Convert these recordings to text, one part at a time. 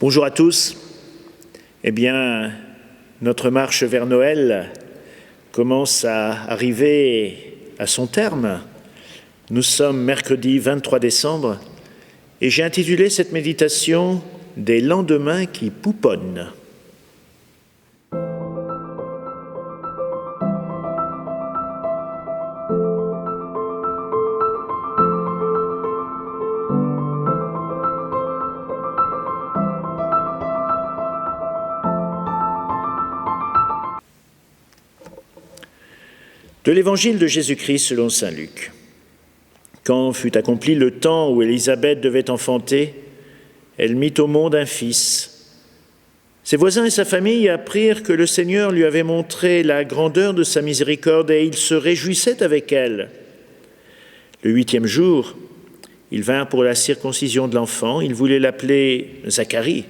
Bonjour à tous. Eh bien, notre marche vers Noël commence à arriver à son terme. Nous sommes mercredi 23 décembre et j'ai intitulé cette méditation « Des lendemains qui pouponnent ». De l'évangile de Jésus-Christ selon saint Luc. Quand fut accompli le temps où Élisabeth devait enfanter, elle mit au monde un fils. Ses voisins et sa famille apprirent que le Seigneur lui avait montré la grandeur de sa miséricorde et ils se réjouissaient avec elle. Le 8e jour, ils vinrent pour la circoncision de l'enfant. Ils voulaient l'appeler Zacharie,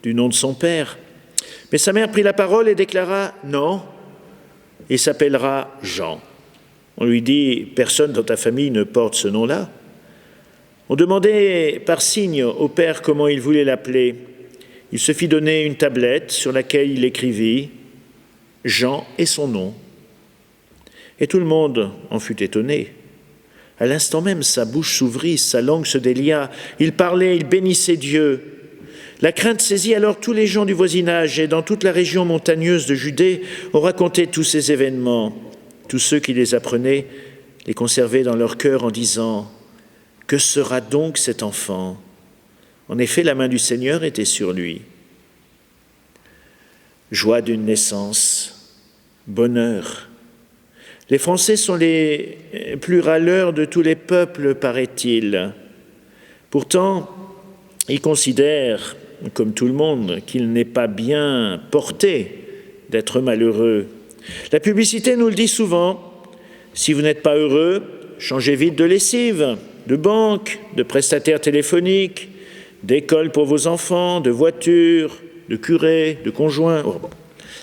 du nom de son père. Mais sa mère prit la parole et déclara « Non, il s'appellera Jean ». On lui dit « Personne dans ta famille ne porte ce nom-là ». On demandait par signe au père comment il voulait l'appeler. Il se fit donner une tablette sur laquelle il écrivit « Jean est son nom ». Et tout le monde en fut étonné. À l'instant même, sa bouche s'ouvrit, sa langue se délia. Il parlait, il bénissait Dieu. La crainte saisit alors tous les gens du voisinage et dans toute la région montagneuse de Judée, on racontait tous ces événements. Tous ceux qui les apprenaient les conservaient dans leur cœur en disant « Que sera donc cet enfant ?» En effet, la main du Seigneur était sur lui. Joie d'une naissance, bonheur. Les Français sont les plus râleurs de tous les peuples, paraît-il. Pourtant, ils considèrent, comme tout le monde, qu'il n'est pas bien porté d'être malheureux. La publicité nous le dit souvent. Si vous n'êtes pas heureux, changez vite de lessive, de banque, de prestataire téléphonique, d'école pour vos enfants, de voiture, de curé, de conjoint. Oh,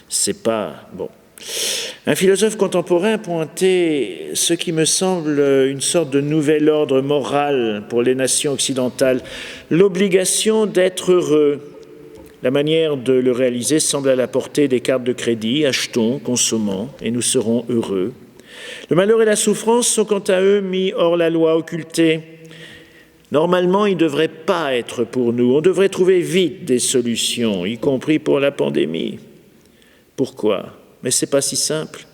c'est pas bon. Un philosophe contemporain pointait ce qui me semble une sorte de nouvel ordre moral pour les nations occidentales, l'obligation d'être heureux. La manière de le réaliser semble à la portée des cartes de crédit. Achetons, consommons, et nous serons heureux. Le malheur et la souffrance sont quant à eux mis hors la loi, occultés. Normalement, ils ne devraient pas être pour nous. On devrait trouver vite des solutions, y compris pour la pandémie. Pourquoi ? Mais ce n'est pas si simple.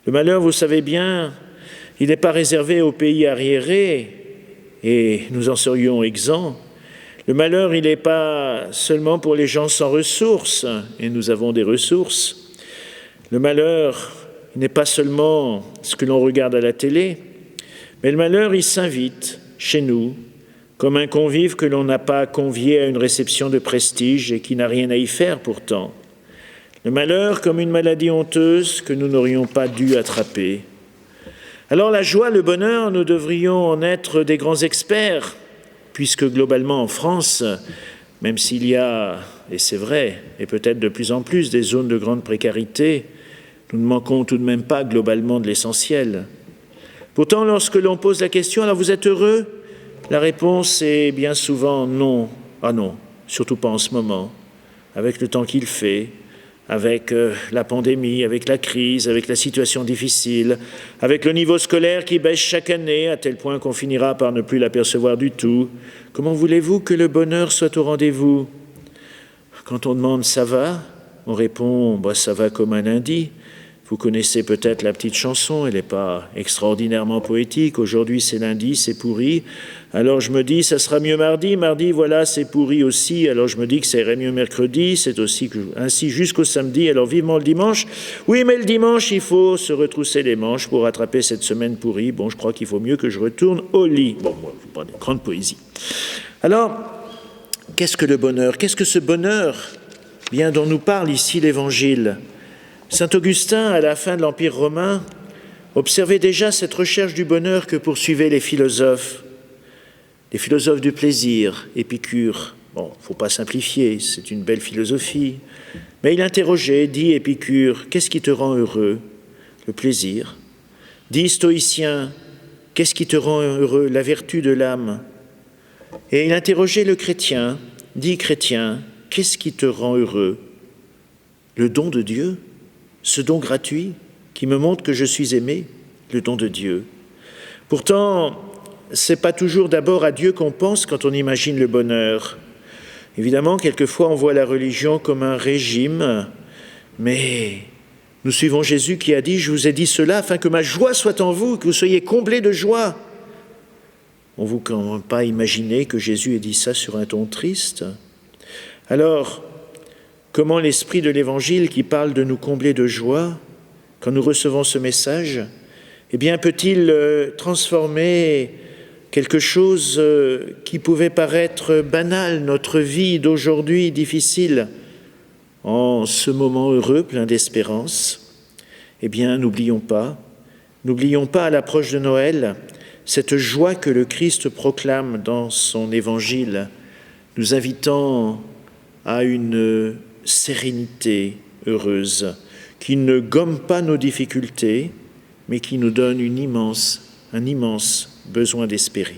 Le malheur, vous savez bien, il n'est pas réservé aux pays arriérés, et nous en serions exempts. Le malheur, il n'est pas seulement pour les gens sans ressources, et nous avons des ressources. Le malheur, il n'est pas seulement ce que l'on regarde à la télé, mais le malheur, il s'invite chez nous, comme un convive que l'on n'a pas convié à une réception de prestige et qui n'a rien à y faire pourtant. Le malheur comme une maladie honteuse que nous n'aurions pas dû attraper. Alors la joie, le bonheur, nous devrions en être des grands experts, puisque globalement en France, même s'il y a, et c'est vrai, et peut-être de plus en plus, des zones de grande précarité, nous ne manquons tout de même pas globalement de l'essentiel. Pourtant, lorsque l'on pose la question « Alors vous êtes heureux ?» La réponse est bien souvent non. Ah non, surtout pas en ce moment, avec le temps qu'il fait, avec la pandémie, avec la crise, avec la situation difficile, avec le niveau scolaire qui baisse chaque année, à tel point qu'on finira par ne plus l'apercevoir du tout. Comment voulez-vous que le bonheur soit au rendez-vous ? Quand on demande « ça va ?», on répond « ça va comme un lundi ». Vous connaissez peut-être la petite chanson, elle n'est pas extraordinairement poétique. Aujourd'hui, c'est lundi, c'est pourri. Alors je me dis, ça sera mieux mardi. Mardi, voilà, c'est pourri aussi. Alors je me dis que ça irait mieux mercredi. C'est aussi ainsi jusqu'au samedi. Alors vivement le dimanche. Oui, mais le dimanche, il faut se retrousser les manches pour rattraper cette semaine pourrie. Bon, je crois qu'il faut mieux que je retourne au lit. Bon, moi, je parle de grande poésie. Alors, qu'est-ce que le bonheur ? Qu'est-ce que ce bonheur bien dont nous parle ici l'Évangile ? Saint Augustin, à la fin de l'Empire romain, observait déjà cette recherche du bonheur que poursuivaient les philosophes du plaisir, Épicure. Bon, il ne faut pas simplifier, c'est une belle philosophie. Mais il interrogeait, dit Épicure, qu'est-ce qui te rend heureux ? Le plaisir. Dit Stoïcien, qu'est-ce qui te rend heureux ? La vertu de l'âme. Et il interrogeait le chrétien, dit chrétien, qu'est-ce qui te rend heureux? Le don de Dieu, ce don gratuit qui me montre que je suis aimé, le don de Dieu. Pourtant, c'est pas toujours d'abord à Dieu qu'on pense quand on imagine le bonheur. Évidemment, quelquefois on voit la religion comme un régime, mais nous suivons Jésus qui a dit « Je vous ai dit cela afin que ma joie soit en vous, que vous soyez comblés de joie ». On ne vous quand même pas imaginer que Jésus ait dit ça sur un ton triste. Alors, comment l'esprit de l'Évangile qui parle de nous combler de joie, quand nous recevons ce message, eh bien, peut-il transformer quelque chose qui pouvait paraître banal, notre vie d'aujourd'hui difficile, en ce moment heureux, plein d'espérance? Eh bien, n'oublions pas à l'approche de Noël, cette joie que le Christ proclame dans son Évangile, nous invitant à une sérénité heureuse, qui ne gomme pas nos difficultés, mais qui nous donne un immense besoin d'espérer.